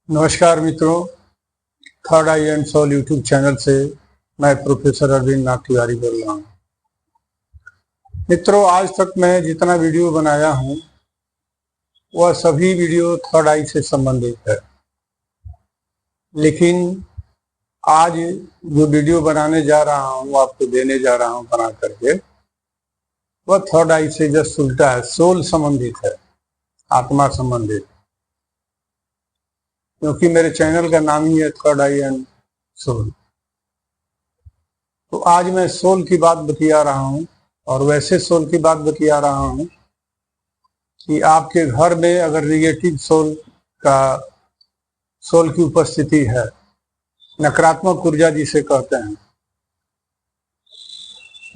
नमस्कार मित्रों, third eye and soul YouTube channel से मैं प्रोफेसर अरविंद नाथ तिवारी बोल रहा हूँ। मित्रों, आज तक मैं जितना वीडियो बनाया हूँ वह सभी वीडियो थर्ड आई से संबंधित है, लेकिन आज जो वीडियो बनाने जा रहा हूँ, आपको देने जा रहा हूँ बना करके, वह थर्ड आई से जस्ट उल्टा है, सोल संबंधित है, आत्मा संबंधित। क्योंकि मेरे चैनल का नाम ही है थर्ड आई एंड सोल। तो आज मैं सोल की बात बतिया रहा हूं, और वैसे सोल की बात बतिया रहा हूं कि आपके घर में अगर निगेटिव सोल की उपस्थिति है, नकारात्मक ऊर्जा जिसे कहते हैं,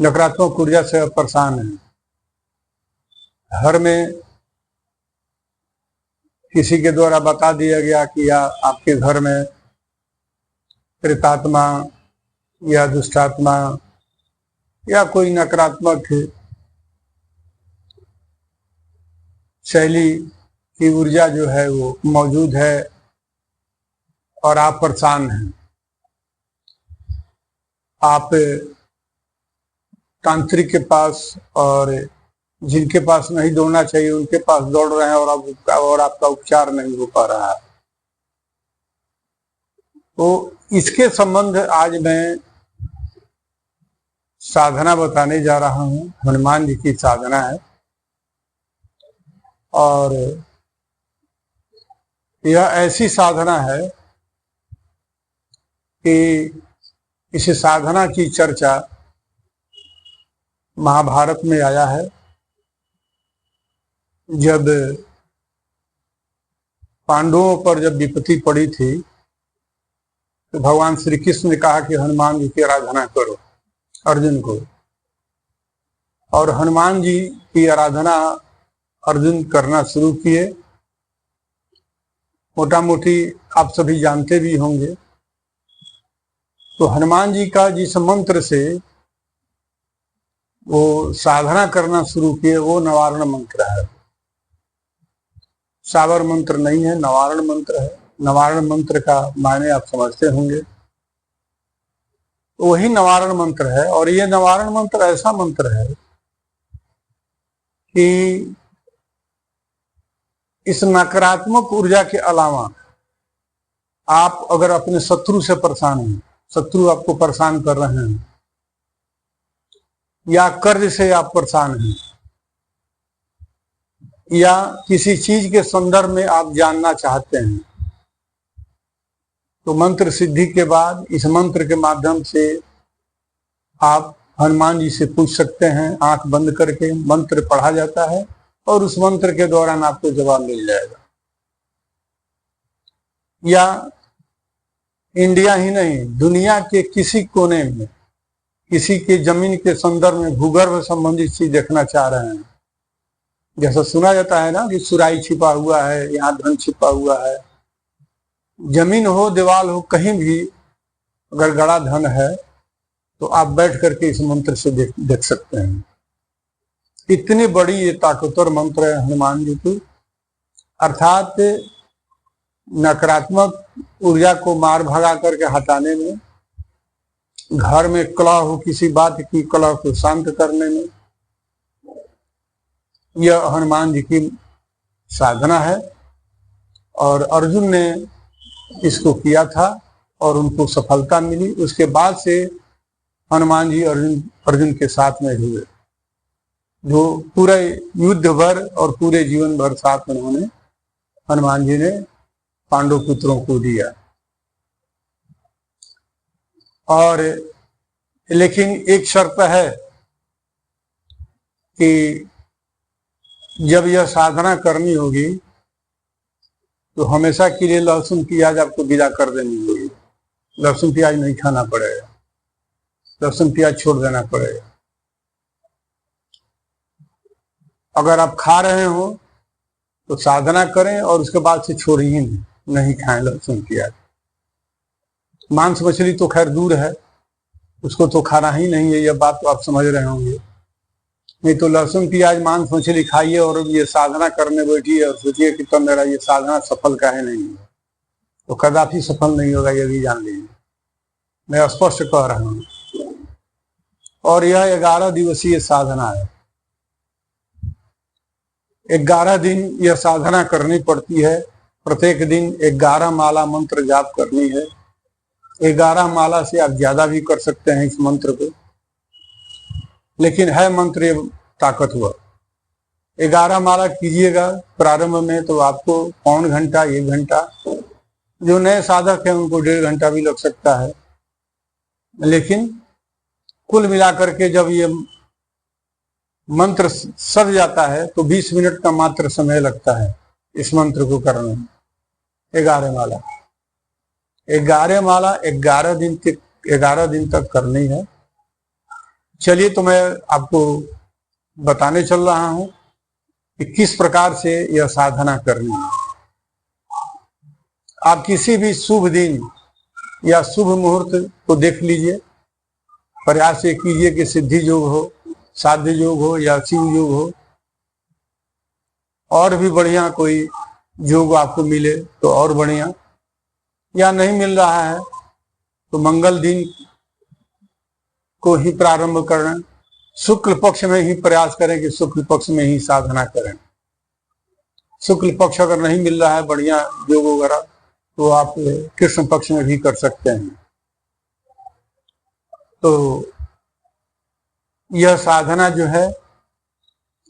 नकारात्मक ऊर्जा से आप परेशान हैं, घर में किसी के द्वारा बता दिया गया कि आपके घर में प्रेतात्मा या दुष्टात्मा या कोई नकारात्मक शैली की ऊर्जा जो है वो मौजूद है और आप परेशान हैं। आप तांत्रिक के पास और जिनके पास नहीं दौड़ना चाहिए उनके पास दौड़ रहे हैं और आपका उपचार नहीं हो पा रहा है। तो इसके संबंध आज मैं साधना बताने जा रहा हूं। हनुमान जी की साधना है, और यह ऐसी साधना है कि इस साधना की चर्चा महाभारत में आया है। जब पांडवों पर जब विपत्ति पड़ी थी तो भगवान श्री कृष्ण ने कहा कि हनुमान जी की आराधना करो अर्जुन को, और हनुमान जी की आराधना अर्जुन करना शुरू किए। मोटा मोटी आप सभी जानते भी होंगे। तो हनुमान जी का जिस मंत्र से वो साधना करना शुरू किए वो नवारण मंत्र है। सावर मंत्र नहीं है, नवारण मंत्र है। नवारण मंत्र का मायने आप समझते होंगे। वही नवारण मंत्र है, और ये नवारण मंत्र ऐसा मंत्र है कि इस नकारात्मक ऊर्जा के अलावा आप अगर अपने शत्रु से परेशान हैं, शत्रु आपको परेशान कर रहे हैं, या कर्ज से आप परेशान हैं, या किसी चीज के संदर्भ में आप जानना चाहते हैं, तो मंत्र सिद्धि के बाद इस मंत्र के माध्यम से आप हनुमान जी से पूछ सकते हैं। आंख बंद करके मंत्र पढ़ा जाता है और उस मंत्र के दौरान आपको जवाब मिल जाएगा। या इंडिया ही नहीं, दुनिया के किसी कोने में किसी के जमीन के संदर्भ में भूगर्भ संबंधित चीज देखना चाह रहे हैं, जैसा सुना जाता है ना कि सुराई छिपा हुआ है, यहाँ धन छिपा हुआ है, जमीन हो दीवार हो कहीं भी अगर गड़ा धन है तो आप बैठ करके इस मंत्र से देख सकते हैं। इतनी बड़ी ये ताकतवर मंत्र है हनुमान जी की। अर्थात नकारात्मक ऊर्जा को मार भगा करके हटाने में, घर में कलह हो किसी बात की, कलह को शांत करने में, यह हनुमान जी की साधना है। और अर्जुन ने इसको किया था और उनको सफलता मिली। उसके बाद से हनुमान जी अर्जुन के साथ में हुए, जो पूरे युद्ध भर और पूरे जीवन भर साथ में उन्होंने हनुमान जी ने पांडव पुत्रों को दिया। और लेकिन एक शर्त है कि जब यह साधना करनी होगी तो हमेशा के लिए लहसुन प्याज आपको विदा कर देनी होगी। लहसुन प्याज नहीं खाना पड़ेगा, लहसुन प्याज छोड़ देना पड़ेगा। अगर आप खा रहे हो तो साधना करें और उसके बाद से छोड़िए नहीं खाएं लहसुन प्याज। मांस मछली तो खैर दूर है, उसको तो खाना ही नहीं है, यह बात तो आप समझ रहे होंगे। नहीं तो लहसुन प्याज मांस मछली खाइए और ये साधना करने बैठिए और सोचिए कि तब मेरा ये साधना सफल काहे नहीं है। तो कदापि सफल नहीं होगा, ये भी जान लीजिए, मैं स्पष्ट कह रहा हूं। और यह 11 दिवसीय साधना है। 11 दिन यह साधना करनी पड़ती है। प्रत्येक दिन 11 माला मंत्र जाप करनी है। 11 माला से आप ज्यादा भी कर सकते हैं इस मंत्र को, लेकिन है मंत्र ये ताकतवर। 11 माला कीजिएगा प्रारंभ में तो आपको पौन घंटा, 1 घंटा, जो नए साधक हैं उनको 1.5 घंटा भी लग सकता है, लेकिन कुल मिलाकर के जब ये मंत्र सज जाता है तो 20 मिनट का मात्र समय लगता है इस मंत्र को करने में। 11 माला 11 दिन तक करनी है। चलिए, तो मैं आपको बताने चल रहा हूं कि किस प्रकार से यह साधना करनी है। आप किसी भी शुभ दिन या शुभ मुहूर्त को देख लीजिए, प्रयास ये कीजिए कि सिद्धि योग हो, साध्य योग हो या शिव योग हो, और भी बढ़िया कोई योग आपको मिले तो और बढ़िया, या नहीं मिल रहा है तो मंगल दिन को ही प्रारंभ करें। शुक्ल पक्ष में ही प्रयास करें कि शुक्ल पक्ष में ही साधना करें। शुक्ल पक्ष अगर नहीं मिल रहा है बढ़िया योग वगैरह, तो आप कृष्ण पक्ष में भी कर सकते हैं। तो यह साधना जो है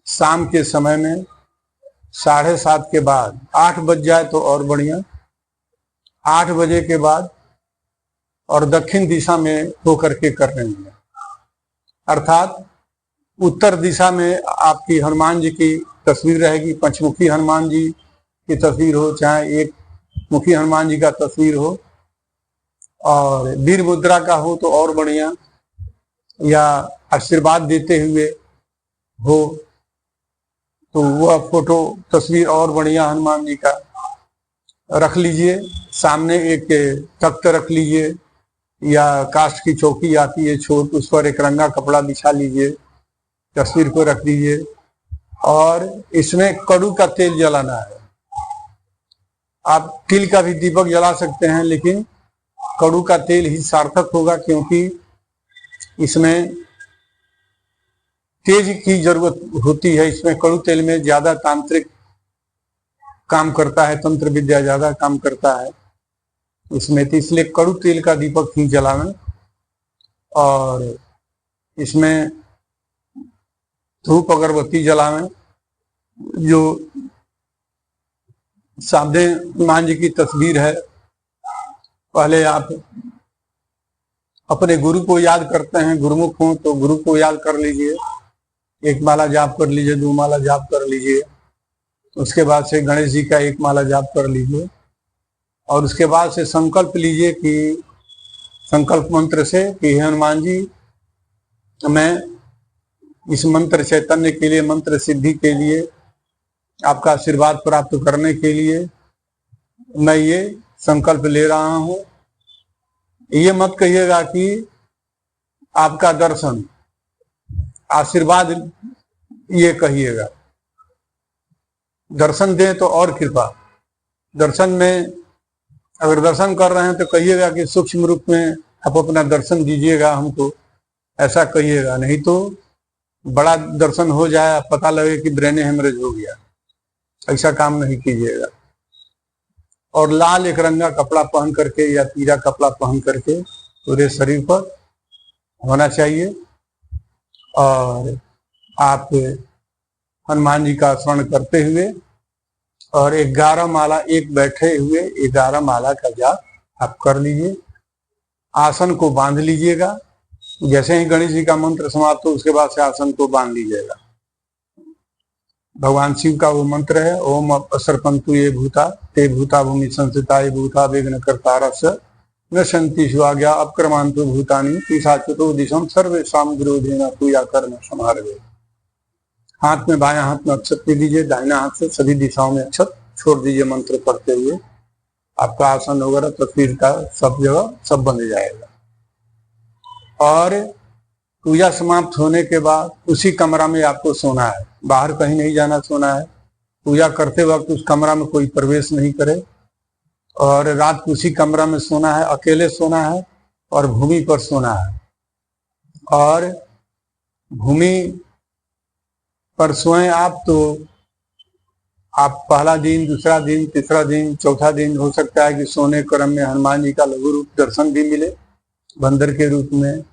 शाम के समय में 7:30 के बाद, 8 बज जाए तो और बढ़िया, 8 बजे के बाद, और दक्षिण दिशा में होकर के करने में, अर्थात उत्तर दिशा में आपकी हनुमान जी की तस्वीर रहेगी, पंचमुखी हनुमान जी की तस्वीर हो, चाहे एक मुखी हनुमान जी का तस्वीर हो, और वीर मुद्रा का हो तो और बढ़िया, या आशीर्वाद देते हुए हो तो वह फोटो तस्वीर और बढ़िया हनुमान जी का रख लीजिए। सामने एक तख्त रख लीजिए, या काष्ठ की चौकी आती है छोट, उस पर एक रंगा कपड़ा बिछा लीजिए, तस्वीर को रख दीजिए, और इसमें कड़ू का तेल जलाना है। आप तिल का भी दीपक जला सकते हैं, लेकिन कड़ू का तेल ही सार्थक होगा, क्योंकि इसमें तेज की जरूरत होती है। इसमें कड़ू तेल में ज्यादा तांत्रिक काम करता है, तंत्र विद्या ज्यादा काम करता है इसमें, तो इसलिए कड़ू तेल का दीपक ही जलाना। और इसमें धूप अगरबत्ती जलाना। जो सामने हनुमान जी की तस्वीर है, पहले आप अपने गुरु को याद करते हैं, गुरुमुख हो तो गुरु को याद कर लीजिए, 1 माला जाप कर लीजिए, 2 माला जाप कर लीजिए, उसके बाद से गणेश जी का 1 माला जाप कर लीजिए, और उसके बाद से संकल्प लीजिए कि संकल्प मंत्र से कि हनुमान जी, मैं इस मंत्र चैतन्य के लिए, मंत्र सिद्धि के लिए, आपका आशीर्वाद प्राप्त करने के लिए मैं ये संकल्प ले रहा हूं। ये मत कहिएगा कि आपका दर्शन, आशीर्वाद ये कहिएगा। दर्शन दें तो और कृपा। दर्शन में अगर दर्शन कर रहे हैं तो कहिएगा कि सूक्ष्म रूप में आप अपना दर्शन दीजिएगा हमको, ऐसा कहिएगा। नहीं तो बड़ा दर्शन हो जाए, पता लगे कि ब्रेन हेमरेज हो गया, ऐसा काम नहीं कीजिएगा। और लाल एक रंगा कपड़ा पहन करके या पीला कपड़ा पहन करके पूरे शरीर पर होना चाहिए, और आप हनुमान जी का स्मरण करते हुए और 11 माला एक बैठे हुए 11 माला का जाप आप कर लीजिए। आसन को बांध लीजिएगा। जैसे ही गणेश जी का मंत्र समाप्त हो उसके बाद से आसन को बांध लीजिएगा। भगवान शिव का वो मंत्र है, ओम असर्पंतु ये भूता ते भूता भूमि संस्थिता ये भूता विघ्न कर्तारस न शंति शिवाज्ञा अपक्रमांतु भूतानी पिशाचतो दिशम सर्वेषां विरोधेन पूजा कर्म समारभे। हाथ में, बायां हाथ में अक्षत दे दीजिए, दाहिना हाथ से सभी दिशाओं में अक्षत छोड़ दीजिए मंत्र पढ़ते हुए। आपका आसन वगैरह तस्वीर का सब जगह सब बन जाएगा। और पूजा समाप्त होने के बाद उसी कमरा में आपको सोना है, बाहर कहीं नहीं जाना, सोना है। पूजा करते वक्त उस कमरा में कोई प्रवेश नहीं करे, और रात को उसी कमरा में सोना है, अकेले सोना है और भूमि पर सोना है। और भूमि पर सोएं आप तो आप पहला दिन, दूसरा दिन, तीसरा दिन, चौथा दिन हो सकता है कि सोने क्रम में हनुमान जी का लघु रूप दर्शन भी मिले, बंदर के रूप में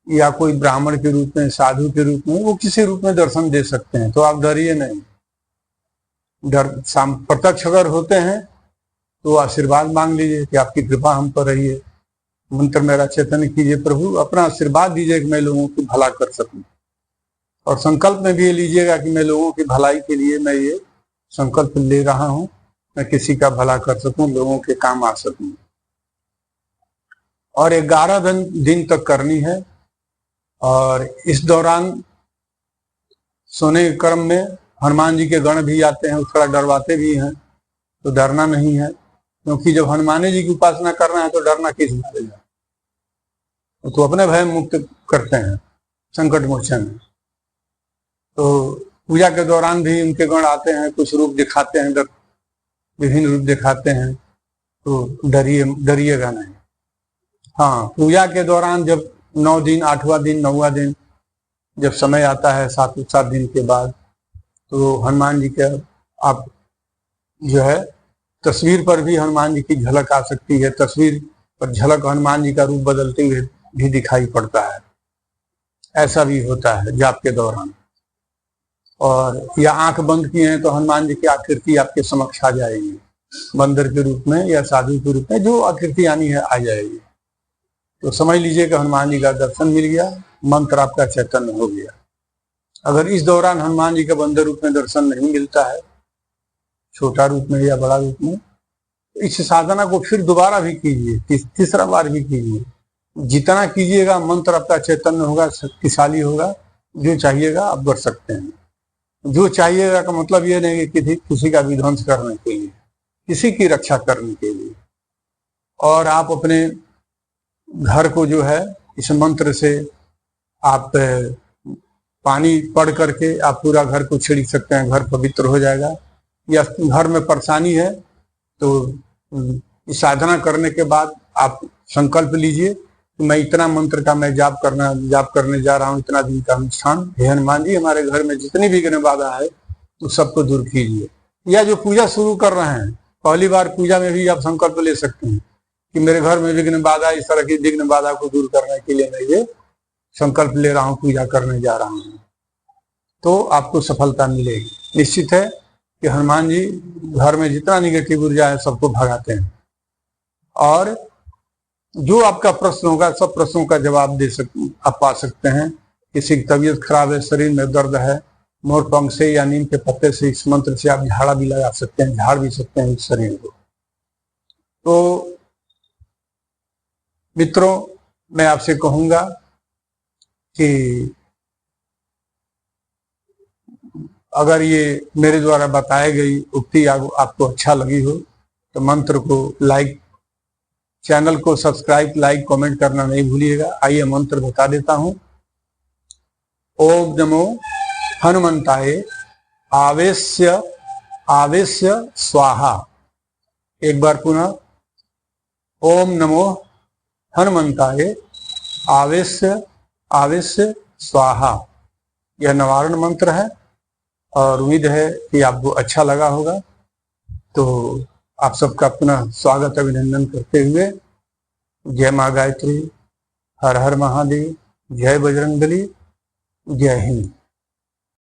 या कोई ब्राह्मण के रूप में, साधु के रूप में, वो किसी रूप में दर्शन दे सकते हैं। तो आप डरिए नहीं। प्रत्यक्ष अगर होते हैं तो आशीर्वाद मांग लीजिए कि आपकी कृपा हम पर रही है। मंत्र मेरा चेतन कीजिए प्रभु, अपना आशीर्वाद दीजिए कि मैं लोगों की भला कर सकूं। और संकल्प में भी ये लीजिएगा कि मैं लोगों की भलाई के लिए मैं ये संकल्प ले रहा हूं, मैं किसी का भला कर सकूं, लोगों के काम आ सकूं। और 11 दिन तक करनी है। और इस दौरान सोने के क्रम में हनुमान जी के गण भी आते हैं, थोड़ा डरवाते भी हैं, तो डरना नहीं है, क्योंकि जब हनुमान जी की उपासना करना है तो डरना किस बारे में, तो अपने भय मुक्त करते हैं, संकट मोचन। तो पूजा के दौरान भी उनके गण आते हैं, कुछ रूप दिखाते हैं, विभिन्न रूप दिखाते हैं, तो डरिएगा नहीं। हाँ, पूजा के दौरान जब 9 दिन, 8वां दिन, 9वां दिन जब समय आता है 7 दिन के बाद, तो हनुमान जी के आप जो है तस्वीर पर भी हनुमान जी की झलक आ सकती है। तस्वीर पर झलक हनुमान जी का रूप बदलते हुए भी दिखाई पड़ता है, ऐसा भी होता है जाप के दौरान। और या आंख बंद किए हैं तो हनुमान जी की आकृति आपके समक्ष आ जाएगी, बंदर के रूप में या साधु के रूप में, जो आकृति आनी है आ जाएगी। तो समझ लीजिए कि हनुमान जी का दर्शन मिल गया, मंत्र आपका चैतन्य हो गया। अगर इस दौरान हनुमान जी का बंदर रूप में दर्शन नहीं मिलता है, छोटा रूप में या बड़ा रूप में, तो इस साधना को फिर दोबारा भी कीजिए, तीसरा बार भी कीजिए। जितना कीजिएगा मंत्र आपका चैतन्य होगा, शक्तिशाली होगा, जो चाहिएगा आप कर सकते हैं। जो चाहिएगा का मतलब ये नहीं कि किसी का विध्वंस करने के लिए, किसी की रक्षा करने के लिए। और आप अपने घर को जो है इस मंत्र से आप पानी पढ़ करके आप पूरा घर को छिड़क सकते हैं, घर पवित्र हो जाएगा। या घर में परेशानी है तो इस साधना करने के बाद आप संकल्प लीजिए कि मैं इतना मंत्र का मैं जाप करने जा रहा हूँ, इतना दिन का अनुष्ठान। हे हनुमान जी, हमारे घर में जितनी भी विघ्न बाधा है तो सबको दूर कीजिए। या जो पूजा शुरू कर रहे हैं, पहली बार पूजा में भी आप संकल्प ले सकते हैं कि मेरे घर में विघ्न बाधा, इस तरह की विघ्न बाधा को दूर करने के लिए मैं ये संकल्प ले रहा हूँ, पूजा करने जा रहा हूँ, तो आपको सफलता मिलेगी। निश्चित है कि हनुमान जी घर में जितना निगेटिव ऊर्जा है सबको भगाते हैं। और जो आपका प्रश्न होगा सब प्रश्नों का जवाब आप पा सकते हैं। किसी की तबीयत खराब है, शरीर में दर्द है, मोरपंख से या नीम के पत्ते से इस मंत्र से आप झाड़ा भी लगा सकते हैं, झाड़ भी सकते हैं इस शरीर को। तो मित्रों, मैं आपसे कहूंगा कि अगर ये मेरे द्वारा बताई गई उक्ति आपको अच्छा लगी हो तो मंत्र को लाइक, चैनल को सब्सक्राइब, लाइक, कमेंट करना नहीं भूलिएगा। आइए मंत्र बता देता हूं। ओम नमो हनुमंताय आवेश्य आवेश्य स्वाहा। एक बार पुनः, ओम नमो हनुमंताय आवेश्य आवेश्य स्वाहा। यह निवारण मंत्र है और उम्मीद है कि आपको अच्छा लगा होगा। तो आप सबका पुनः स्वागत, अभिनंदन करते हुए जय मां गायत्री, हर हर महादेव, जय बजरंगबली, जय हिंद।